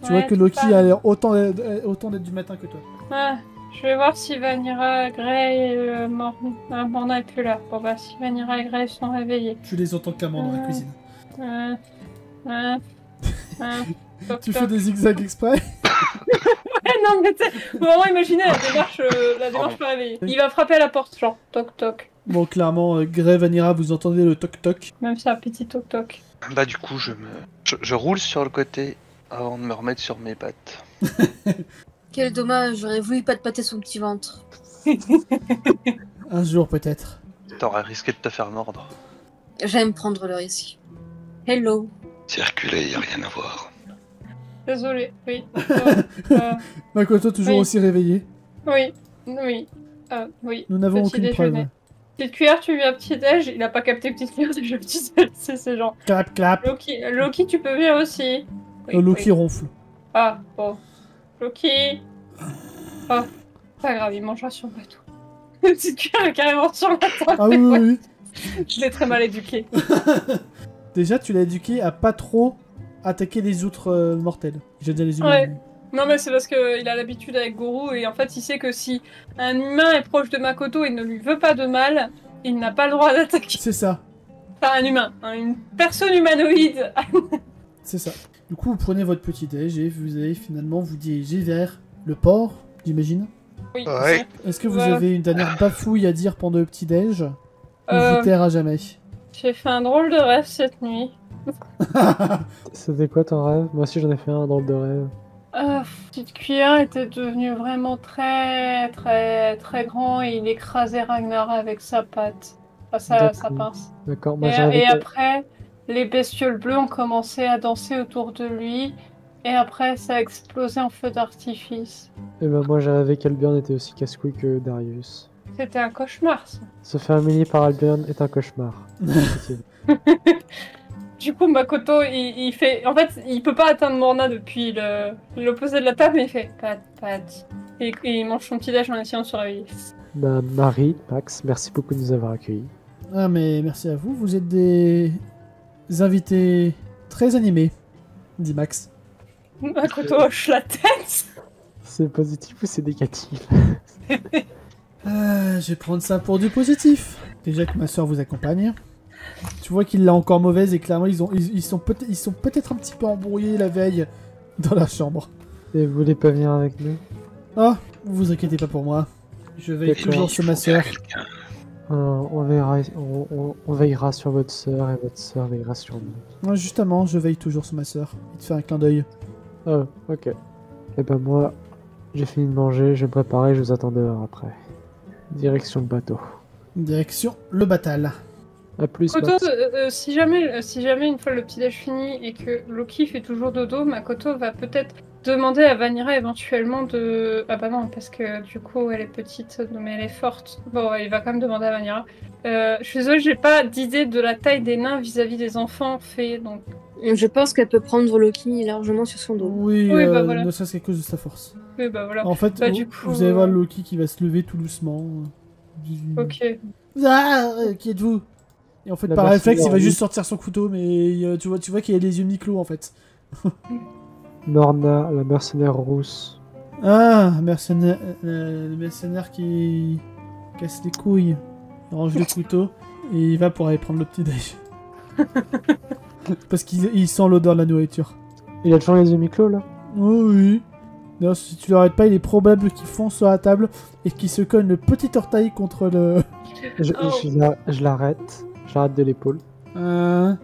Tu vois que Loki a l'air autant d'être du matin que toi. Ah, je vais voir si Vanira, Grey et Morna est plus là. Bon bah si Vanira et Grey sont réveillés. Tu les entends clairement dans la cuisine. Toc, Tu toc. fais des zigzags exprès. Ouais, non mais tu sais, faut vraiment imaginer la démarche pour réveiller. Il va frapper à la porte, genre toc toc. Bon, clairement, Grey, Vanira, vous entendez le toc-toc. Même si c'est un petit toc toc. Bah du coup, je roule sur le côté avant de me remettre sur mes pattes. Quel dommage, j'aurais voulu pas te pâter son petit ventre. Un jour, peut-être. T'aurais risqué de te faire mordre. J'aime prendre le risque. Hello. Circuler, y a rien à voir. Désolé, oui. Makoto, toujours Oui. aussi réveillé. Oui. Oui. Nous n'avons Petit aucune déjeuner. preuve. Petite cuillère, tu lui as petit déj, il a pas capté petite cuillère, tu lui as petit déj, c'est genre. Clap, clap. Loki, tu peux venir aussi. Oui, Loki oui. ronfle. Ah, bon. Loki. Oh, pas grave, il mangera sur le bateau. Petite cuillère est carrément sur la table. Ah oui, oui, oui. Je l'ai très mal éduqué. Déjà, tu l'as éduqué à pas trop attaquer les outres mortels. J'ai dit les humains. Ouais. Non, mais c'est parce qu'il a l'habitude avec Goro et en fait, il sait que si un humain est proche de Makoto et ne lui veut pas de mal, il n'a pas le droit d'attaquer. C'est ça. Enfin, un humain, hein, une personne humanoïde. C'est ça. Du coup, vous prenez votre petit déj et vous allez finalement vous diriger vers le port, j'imagine. Oui. Ouais. Est-ce que vous Ouais. avez une dernière bafouille à dire pendant le petit déj ou Euh, vous taire à jamais? J'ai fait un drôle de rêve cette nuit. C'était quoi ton rêve? Moi aussi j'en ai fait un dans le de rêve. Petite cuillère était devenu vraiment très très très grand et il écrasait Ragnar avec sa patte. Enfin, sa D'accord. pince. D'accord, moi Et, j'ai rêvé et que- après, les bestioles bleues ont commencé à danser autour de lui. Et après, ça a explosé en feu d'artifice. Eh ben, moi j'ai rêvé qu'Albion était aussi casse-couille que Darius. C'était un cauchemar, ça. Se faire humilier par Albion est un cauchemar. Du coup, Makoto, il fait... En fait, il peut pas atteindre Morna depuis l'opposé de la table, mais il fait pat. Et il mange son petit déj en essayant de se réveiller. Bah, Marie, Max, merci beaucoup de nous avoir accueillis. Ah, mais merci à vous. Vous êtes des invités très animés, dit Max. Makoto hoche la tête. C'est positif ou c'est négatif? Je vais prendre ça pour du positif. Déjà que ma soeur vous accompagne. Tu vois qu'il l'a encore mauvaise et clairement ils sont peut-être un petit peu embrouillés la veille dans la chambre. Et vous voulez pas venir avec nous? Ah, vous inquiétez pas pour moi. Je veille D'accord. toujours sur ma soeur. On veillera sur votre sœur et votre sœur veillera sur nous. Ouais, justement, je veille toujours sur ma soeur. Il te fait un clin d'œil. Oh, ok. Et ben moi, j'ai fini de manger, je vais me préparer, je vous attends dehors après. Direction le bateau. Direction le batal. A plus, Makoto, Max. si jamais une fois le petit déj fini et que Loki fait toujours dodo, Makoto va peut-être demander à Vanira éventuellement de... Ah bah non, parce que du coup elle est petite, mais elle est forte. Bon, il va quand même demander à Vanira. Je suis désolée, j'ai pas d'idée de la taille des nains vis-à-vis des enfants faits, donc... Je pense qu'elle peut prendre Loki largement sur son dos. Oui, Oui, bah voilà. ne serait-ce qu'à cause de sa force. Oui, bah voilà. En fait, Bah, vous, du coup, vous allez voir Loki qui va se lever tout doucement. Ok. Ah, qui êtes-vous? Et en fait, La par personne réflexe, il va dormie. juste sortir son couteau, mais tu vois qu'il a les yeux mi-clos en fait. Norna, la mercenaire rousse. Ah, le mercenaire qui casse les couilles. Il range le couteau et il va pour aller prendre le petit déj. Parce qu'il sent l'odeur de la nourriture. Il a toujours les yeux mi-clos là? Oh oui. D'ailleurs, si tu l'arrêtes pas, il est probable qu'il fonce sur la table et qu'il se cogne le petit orteil contre le... Je l'arrête. Je l'arrête de l'épaule. Hein?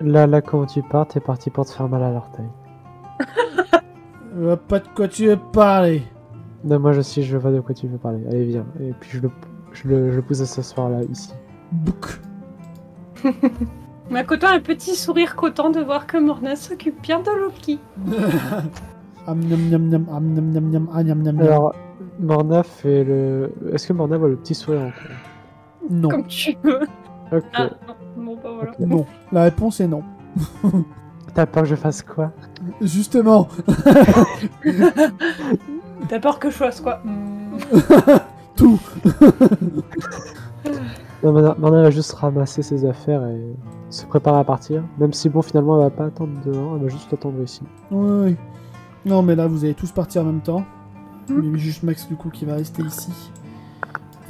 Là, comment tu pars, t'es parti pour te faire mal à l'orteil. Je vois pas de quoi tu veux parler. Non, moi aussi, je vois de quoi tu veux parler. Allez, viens. Et puis je le pousse à s'asseoir là, ici. Bouc. Makoto a un petit sourire content de voir que Morna s'occupe bien de Loki. Am nam nam nam, am nam nam nam, ah nam nam nam. Alors, Morna fait le... Est-ce que Morna voit le petit sourire en cours? Non. Comme tu veux. Ok. Ah, non, bon, bah voilà. Ok. Non. La réponse est non. T'as peur que je fasse quoi? Justement. T'as peur que je fasse quoi Tout. Maintenant, elle va juste ramasser ses affaires et se préparer à partir. Même si, bon, finalement, elle va pas attendre dehors, elle va juste attendre ici. Oui. Non, mais là, vous allez tous partir en même temps. Mais juste Max, du coup, qui va rester ici.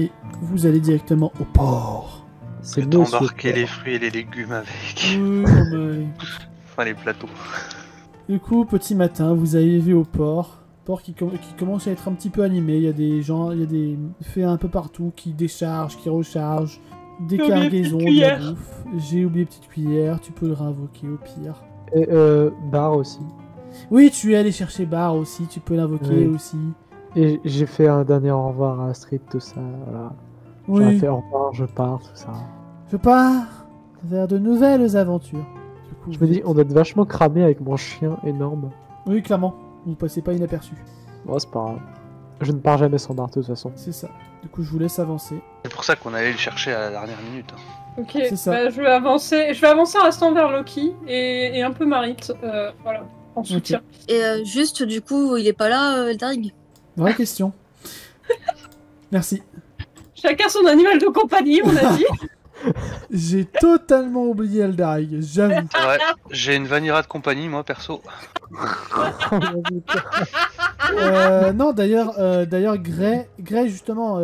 Et vous allez directement au port. C'est Le le temps monsieur. d'embarquer les fruits et les légumes avec. Oui, non, mais... Enfin, les plateaux. Du coup, petit matin, vous arrivez au port. Port qui commence à être un petit peu animé. Il y a des gens, il y a des faits un peu partout qui déchargent, qui rechargent. Des J'ai oublié cargaisons, petite de la cuillère. bouffe. J'ai oublié petite cuillère, tu peux le réinvoquer au pire. Et Bar aussi. Oui, tu es allé chercher Bar aussi, tu peux l'invoquer Oui. aussi. Et j'ai fait un dernier au revoir à Astrid, tout ça, voilà. J'aurais Oui, fait au revoir, je pars, tout ça. je pars vers de nouvelles aventures. Du coup, Je me dis, on doit être vachement cramé avec mon chien énorme. Oui, clairement, vous passez pas inaperçu. Bon, c'est pas grave. Je ne pars jamais sans Bar, de toute façon. C'est ça. Du coup, je vous laisse avancer. C'est pour ça qu'on allait le chercher à la dernière minute. Ok, C'est ça. bah, je vais avancer en restant vers Loki et un peu Marit, voilà, en soutien. Et juste, du coup, il est pas là, Eldarig. Vraie question. Merci. Chacun son animal de compagnie, on a dit. J'ai totalement oublié Eldarig, j'avoue. C'est vrai, j'ai une Vanilla de compagnie, moi, perso. Non, d'ailleurs, Gray, justement,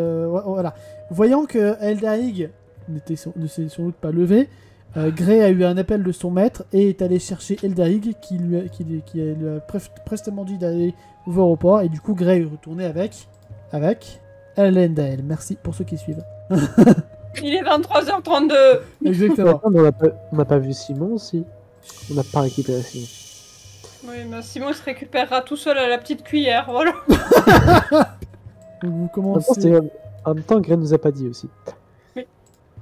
voilà. Voyant que Eldarig ne s'est sans doute pas levé, Gray a eu un appel de son maître et est allé chercher Eldarig qui lui a prestement dit d'aller voir au port. Et du coup, Gray est retourné avec Elendil. Merci pour ceux qui suivent. Il est 23h32. Exactement. Attends, mais on n'a pas vu Simon aussi. On n'a pas récupéré Simon. Oui, mais Simon il se récupérera tout seul à la petite cuillère, voilà. Donc vous En commencez. même temps, Gray nous a pas dit aussi.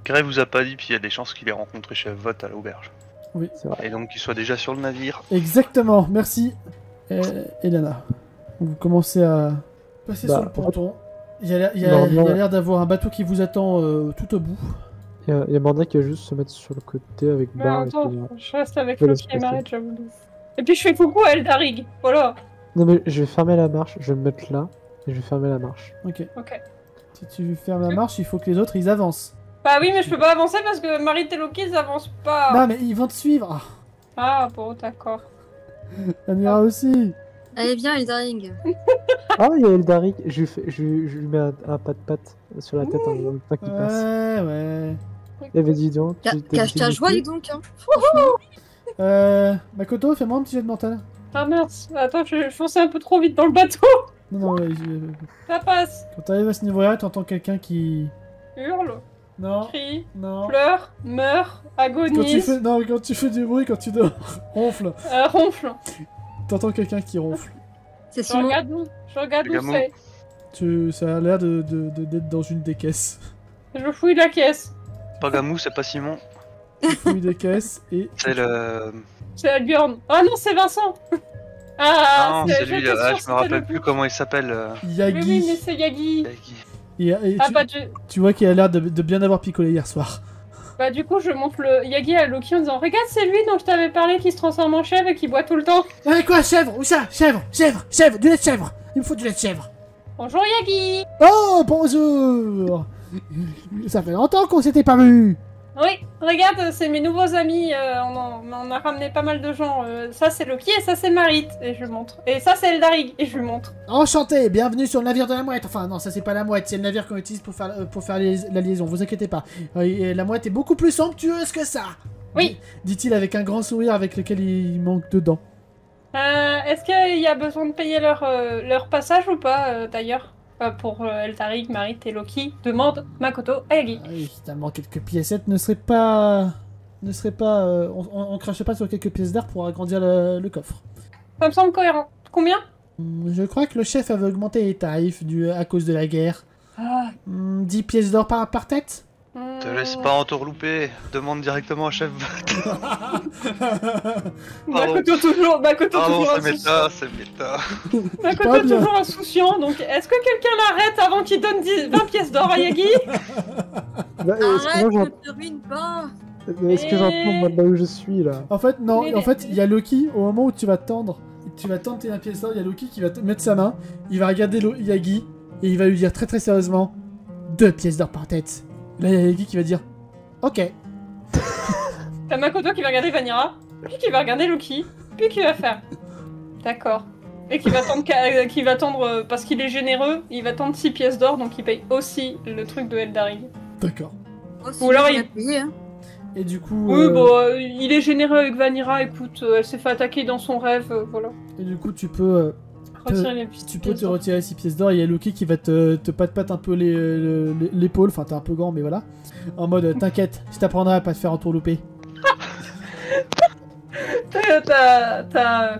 Gray vous a pas dit, puis il y a des chances qu'il ait rencontré Chef Vote à l'auberge. C'est vrai. Et donc qu'il soit déjà sur le navire. Exactement, merci. Elana. Vous commencez à passer Bah, sur le ponton. Il y a normalement- l'air d'avoir un bateau qui vous attend tout au bout. Il y a Morda qui va juste se mettre sur le côté avec Mais Bar. attends, et puis, je reste avec je Loki laisse et passer. Marit, j'avoue. Et puis je fais coucou à Eldarig, voilà. Non mais je vais fermer la marche, je vais me mettre là et je vais fermer la marche. Ok. Ok. Si tu fermes la marche, il faut que les autres ils avancent. Bah oui, mais je peux pas avancer parce que Marit et Loki ils avancent pas. Non, mais ils vont te suivre. Ah bon, d'accord. On ira aussi. Allez, viens, Eldarig. Ah, il y a Eldarik, je lui mets un pas de patte sur la tête en même temps qu'il passe. Ouais. Eh ben dis donc, Cache ta joie, dis donc. Hein. Makoto, fais-moi un petit jet de mental. Ah mince, attends, je fonçais un peu trop vite dans le bateau. Non, Ça passe. quand t'arrives à ce niveau-là, t'entends quelqu'un qui. Hurle, Non, crie, non. pleure, meurt, agonise, Quand tu fais du bruit, quand tu dors, ronfle. ronfle. T'entends quelqu'un qui ronfle. C'est Je Simon. regarde où Gamon. c'est. Ça a l'air d'être dans une des caisses. Je fouille la caisse. Pas Gamou, c'est pas Simon. Tu fouilles des caisses et. C'est le. C'est Albiorn. Ah non, c'est Vincent. Ah, c'est j'étais lui, sûre là. que Je c'était me rappelle le plus bout. comment il s'appelle. Oui, Yagi. mais c'est Yagi. Et Ah tu vois qu'il a l'air de bien avoir picolé hier soir. bah du coup je montre le Yagi à Loki en disant regarde c'est lui dont je t'avais parlé qui se transforme en chèvre et qui boit tout le temps. Quoi, chèvre? Où ça? Chèvre! Du lait de chèvre! Il me faut du lait de chèvre! Bonjour Yagi. Oh, bonjour! Ça fait longtemps qu'on s'était pas vu! Oui, regarde, c'est mes nouveaux amis, on a ramené pas mal de gens. Ça c'est Loki et ça c'est Marit, et je lui montre. Et ça c'est Eldarig, et je lui montre. Enchanté, bienvenue sur le navire de la mouette. Enfin, non, ça c'est pas la mouette, c'est le navire qu'on utilise pour faire la liaison, vous inquiétez pas. Et la mouette est beaucoup plus somptueuse que ça! Oui. Dit-il avec un grand sourire avec lequel il manque de dents. Est-ce qu'il y a besoin de payer leur passage ou pas, d'ailleurs pour Eldarig, Marit et Loki, demande Makoto à Yagi. Ah oui, finalement, quelques piécettes ne seraient pas... on crache pas sur quelques pièces d'art pour agrandir le coffre. Ça me semble cohérent. Combien? Je crois que le chef avait augmenté les tarifs à cause de la guerre. 10 pièces d'or par tête? Te laisse pas entourlouper. Demande directement au Chef Vote. Makoto toujours Pardon, c'est insouciant. méta, c'est méta. Makoto Pas bien. toujours insouciant, donc est-ce que quelqu'un l'arrête avant qu'il donne 20 pièces d'or à Yagi? Bah, Arrête, ne te ruine pas. est-ce que j'entends moi de là où je suis là? En fait, non. Mais- En fait, il y a Loki, au moment où tu vas tendre tes 1 pièce d'or, il y a Loki qui va te mettre sa main, il va regarder Yagi, et il va lui dire très très sérieusement 2 pièces d'or par tête. Là, il y a Yagi qui va dire ok. T'as Makoto qui va regarder Vanira, puis qui va regarder Loki, puis qui va faire d'accord. Et qui va tendre, parce qu'il est généreux, il va tendre 6 pièces d'or, donc il paye aussi le truc de Eldaring. D'accord. Ou alors il- a payé, hein. Et du coup. Oui, il est généreux avec Vanira, écoute, elle s'est fait attaquer dans son rêve, voilà. Et du coup, tu peux. Retirer les Tu peux te retirer 6 pièces d'or. Il y a Loki qui va te pat un peu l'épaule. Enfin, t'es un peu grand, mais voilà. En mode, t'inquiète, je t'apprendrai à pas te faire entourlouper.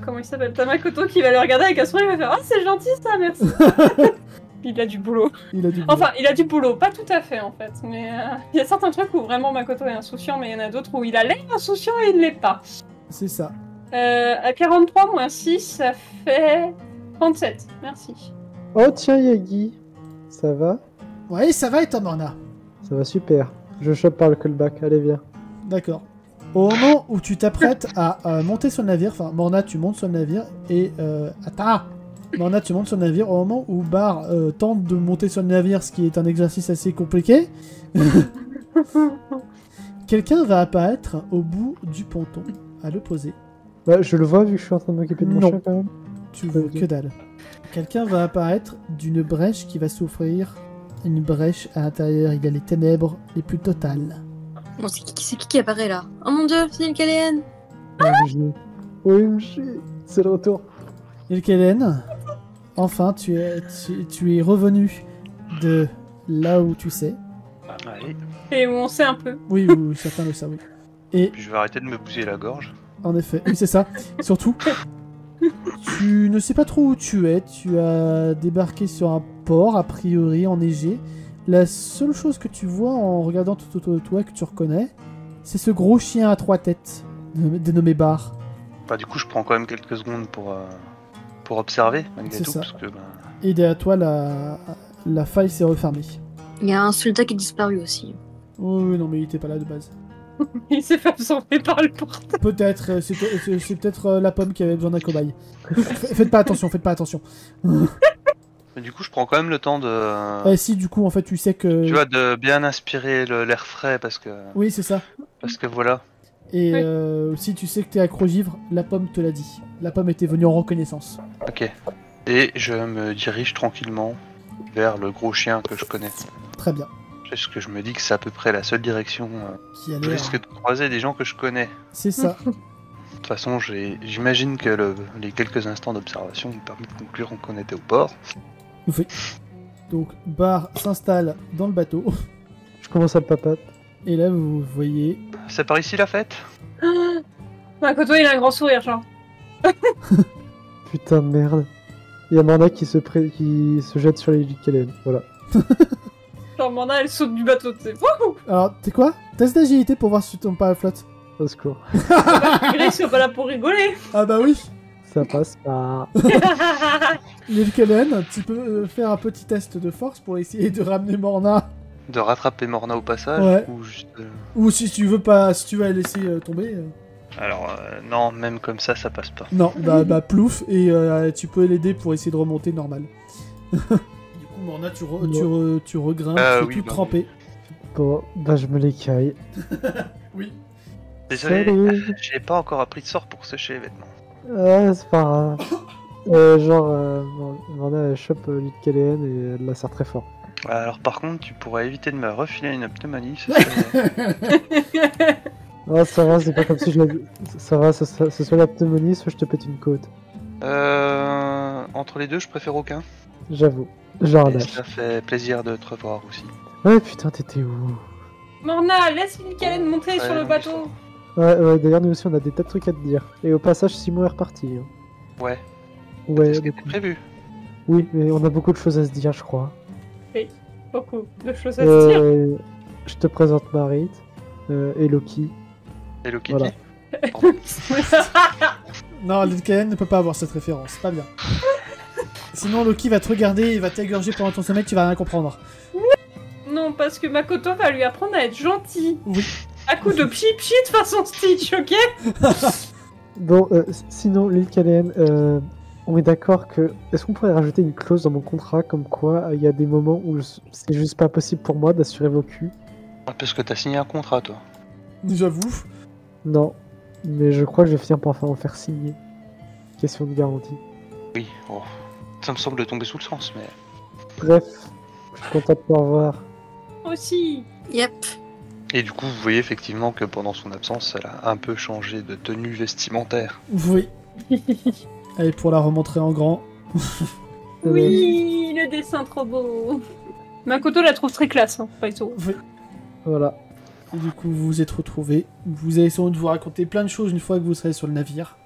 Comment il s'appelle? T'as Makoto qui va le regarder avec un sourire et va faire ah, c'est gentil ça, merci. Il a du boulot. Il a du boulot. Enfin, il a du boulot, pas tout à fait en fait. Mais il y a certains trucs où vraiment Makoto est insouciant, mais il y en a d'autres où il a l'air insouciant et il ne l'est pas. C'est ça. À 43 moins 6, ça fait 37. Merci. Oh tiens Yagi, ça va? Ouais, ça va et toi, Morna? Ça va super. Je chope par le callback, allez viens. D'accord. Au moment où tu t'apprêtes à monter sur le navire, enfin, Morna, tu montes sur le navire et. Attends! Morna, tu montes sur le navire. Au moment où Bar tente de monter sur le navire, ce qui est un exercice assez compliqué, quelqu'un va apparaître au bout du ponton, à l'opposé. Bah, je le vois vu que je suis en train de m'occuper de mon Non. chien quand même. Tu veux que dalle. Quelqu'un va apparaître d'une brèche qui va s'offrir. Une brèche à l'intérieur, il y a les ténèbres les plus totales. Bon, c'est qui apparaît là? Oh mon dieu, c'est une Caléenne. OMG. OMG. C'est le retour. Ilkelen, enfin tu es revenu de là où tu sais. Allez, Et où on sait un peu. Oui, certains le savent. Oui. Et puis je vais arrêter de me bousiller la gorge. en effet, oui c'est ça. Surtout, tu ne sais pas trop où tu es. Tu as débarqué sur un port, a priori enneigé. La seule chose que tu vois en regardant tout autour de toi, que tu reconnais, c'est ce gros chien à 3 têtes, dénommé Bar. Bah, du coup, je prends quand même quelques secondes pour observer, malgré C'est tout, ça. parce que Et derrière toi, la faille s'est refermée. Il y a un soldat qui est disparu aussi. Oh, oui, non, mais il était pas là de base. Il s'est fait absorber par le porte. Peut-être, c'est peut-être la pomme qui avait besoin d'un cobaye. Faites pas attention. Mais du coup, je prends quand même le temps de, Eh si, du coup, en fait, tu sais que... tu vois, de bien inspirer l'air frais, parce que Oui, c'est ça. voilà. Et Oui. si tu sais que t'es accro-givre, la pomme te l'a dit. La pomme était venue en reconnaissance. Ok. Et je me dirige tranquillement vers le gros chien que je connais. Très bien. Parce que je me dis que c'est à peu près la seule direction Qui a où je l'air... risque de croiser des gens que je connais. C'est ça. De toute façon, j'imagine que les quelques instants d'observation m'ont permis de conclure qu'on était au port. Oui. Donc, Bar s'installe dans le bateau. Je commence à le papate. Et là, vous voyez... C'est par ici la fête? Makoto, il a un grand sourire, genre. Putain de merde. Il y a Morna qui se jette sur les Caléenne. Voilà. Genre, Manda, elle saute du bateau, tu sais. Wouhou. Alors, t'es quoi? Test d'agilité pour voir si tu tombes pas à la flotte. Au secours. Grace, c'est pas là pour rigoler. Ah bah oui. Ça passe pas. Ilkelen, tu peux faire un petit test de force pour essayer de ramener Morna. De rattraper Morna au passage? Ouais. Ou juste, Ou si tu veux pas, si tu vas la laisser tomber. Alors, non, même comme ça passe pas. Non, bah plouf, et tu peux l'aider pour essayer de remonter normal. Du coup, Morna, tu regrimpes, tu es oui, tout bah trempé. Bon, bah je me l'écaille. Oui. Désolé, Salut. j'ai pas encore appris de sort pour sécher les vêtements. Ah, c'est pas grave. Morna elle chope Caléenne et elle la serre très fort. Alors par contre, tu pourrais éviter de me refiler une pneumonie, ce serait... Ah, ça va, c'est pas comme si je l'avais. Ça va, ce soit la pneumonie, soit je te pète une côte. Entre les deux, je préfère aucun. J'avoue. Genre Et lâche. ça fait plaisir de te revoir aussi. Ouais, putain, t'étais où? Morna, laisse Ilkelen monter sur le bateau. Ouais, d'ailleurs, nous aussi, on a des tas de trucs à te dire. Et au passage, Simon est reparti. Hein. Ouais, Ouais, c'est ce qui était prévu. oui, mais on a beaucoup de choses à se dire, je crois. Beaucoup de choses à se dire. Je te présente Marit et Loki. Hello Kitty. Voilà. Non, Ilkelen ne peut pas avoir cette référence, pas bien. Sinon, Loki va te regarder, il va t'égorger pendant ton sommeil, tu vas rien comprendre. Non, parce que Makoto va lui apprendre à être gentil. Oui. À coup de pchit façon Stitch, ok? Bon, sinon, l'île Caléenne, on est d'accord que... Est-ce qu'on pourrait rajouter une clause dans mon contrat comme quoi il y a des moments où c'est juste pas possible pour moi d'assurer vos culs Parce que t'as signé un contrat, toi. J'avoue. Non, mais je crois que je vais finir par en faire signer. Question de garantie. Oui, oh. Ça me semble tomber sous le sens, mais... Bref, je suis content de te revoir. Aussi. Yep. Et du coup, vous voyez effectivement que pendant son absence, elle a un peu changé de tenue vestimentaire. Oui. Allez, pour la remontrer en grand. Oui, le dessin trop beau. Makoto la trouve très classe, hein, pas du tout. Oui. Voilà. Et du coup, vous vous êtes retrouvés. Vous allez sans doute vous raconter plein de choses une fois que vous serez sur le navire.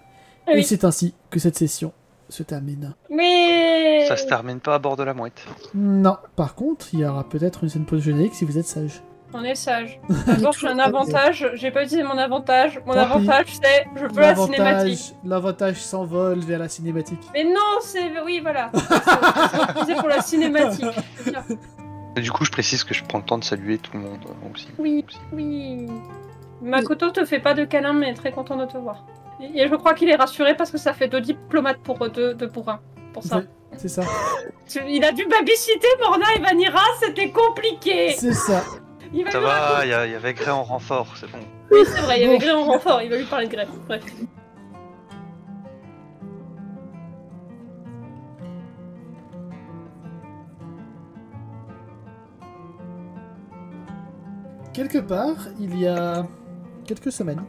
Ah Et oui. c'est ainsi que cette session se termine. Mais... Ça se termine pas à bord de la mouette. Non, par contre, il y aura peut-être une scène post-générique si vous êtes sage. On est sage. D'abord, j'ai un avantage. J'ai pas utilisé mon avantage. Mon Tant avantage, c'est je veux la cinématique. L'avantage s'envole vers la cinématique. Mais non, c'est... Oui, voilà. C'est utilisé pour la cinématique. C'est bien. Et du coup, je précise que je prends le temps de saluer tout le monde aussi. Oui, oui. Makoto te fait pas de câlin, mais est très content de te voir. Et je crois qu'il est rassuré parce que ça fait 2 diplomates pour 2 pour 1. Pour ça. Oui, c'est ça. Il a dû babysitter Morna et Vanira, c'était compliqué. C'est ça. Il va Ça lui va, raconter- il y avait Grey en renfort, c'est bon. Oui, c'est vrai, il y avait Grey en renfort, il va lui parler de Grey. Bref. Quelque part, il y a quelques semaines,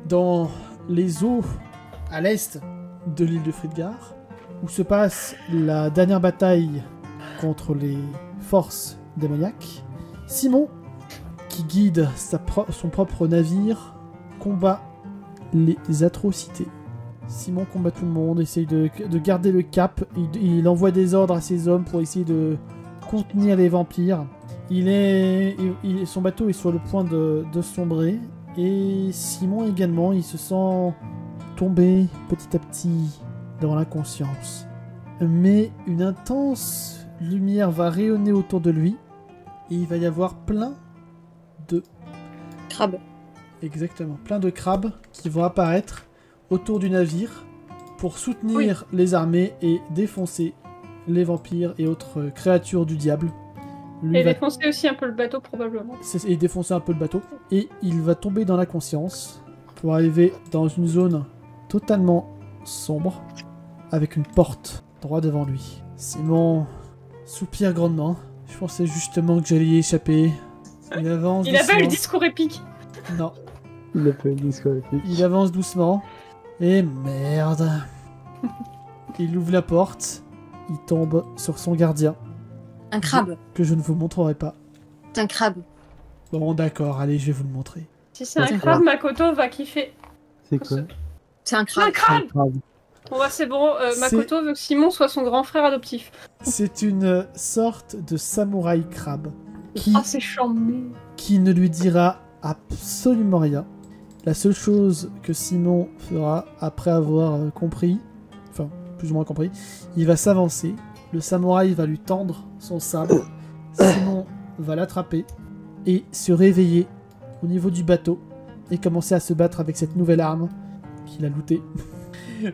dans les eaux à l'est de l'île de Fridgar, où se passe la dernière bataille contre les forces démoniaques, Simon, qui guide son propre navire, combat les atrocités. Simon combat tout le monde, essaye de garder le cap, il envoie des ordres à ses hommes pour essayer de contenir les vampires. Son bateau est sur le point de sombrer, et Simon également, il se sent tomber petit à petit dans l'inconscience. Mais une intense lumière va rayonner autour de lui, et il va y avoir plein de... Crabe. Exactement, plein de crabes qui vont apparaître autour du navire pour soutenir les armées et défoncer les vampires et autres créatures du diable. Lui Et va défoncer aussi un peu le bateau, probablement. et défoncer un peu le bateau. Et il va tomber dans la conscience pour arriver dans une zone totalement sombre avec une porte droit devant lui. Simon soupire grandement. Je pensais justement que j'allais y échapper. Il avance Il a pas eu le doucement. discours épique. Non, Il a pas une disqualifié. il avance doucement. Et merde. Il ouvre la porte. Il tombe sur son gardien, Un crabe. que je ne vous montrerai pas. C'est un crabe. Bon, d'accord, allez, je vais vous le montrer. Si c'est un C'est crabe, Makoto va kiffer. C'est quoi? C'est un C'est un crabe. crabe. Crabe. Bon bah c'est bon, Makoto veut que Simon soit son grand frère adoptif. C'est une sorte de samouraï crabe qui, Ah c'est chambé. qui ne lui dira absolument rien. La seule chose que Simon fera après avoir compris, enfin plus ou moins compris, il va s'avancer, le samouraï va lui tendre son sabre, Simon va l'attraper et se réveiller au niveau du bateau et commencer à se battre avec cette nouvelle arme qu'il a lootée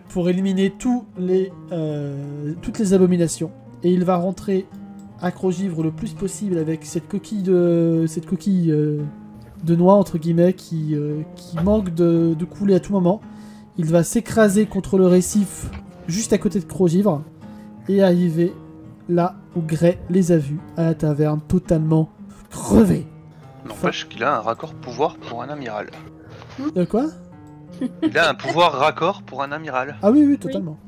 pour éliminer toutes les abominations. Et il va rentrer à Crogivre le plus possible avec cette coquille de noix entre guillemets qui manque de couler à tout moment. Il va s'écraser contre le récif juste à côté de Crogivre et arriver là où Grey les a vus à la taverne totalement crevés. N'empêche qu'il a un raccord pouvoir pour un amiral. De quoi? Il a un pouvoir raccord pour un amiral. Ah oui, oui, totalement.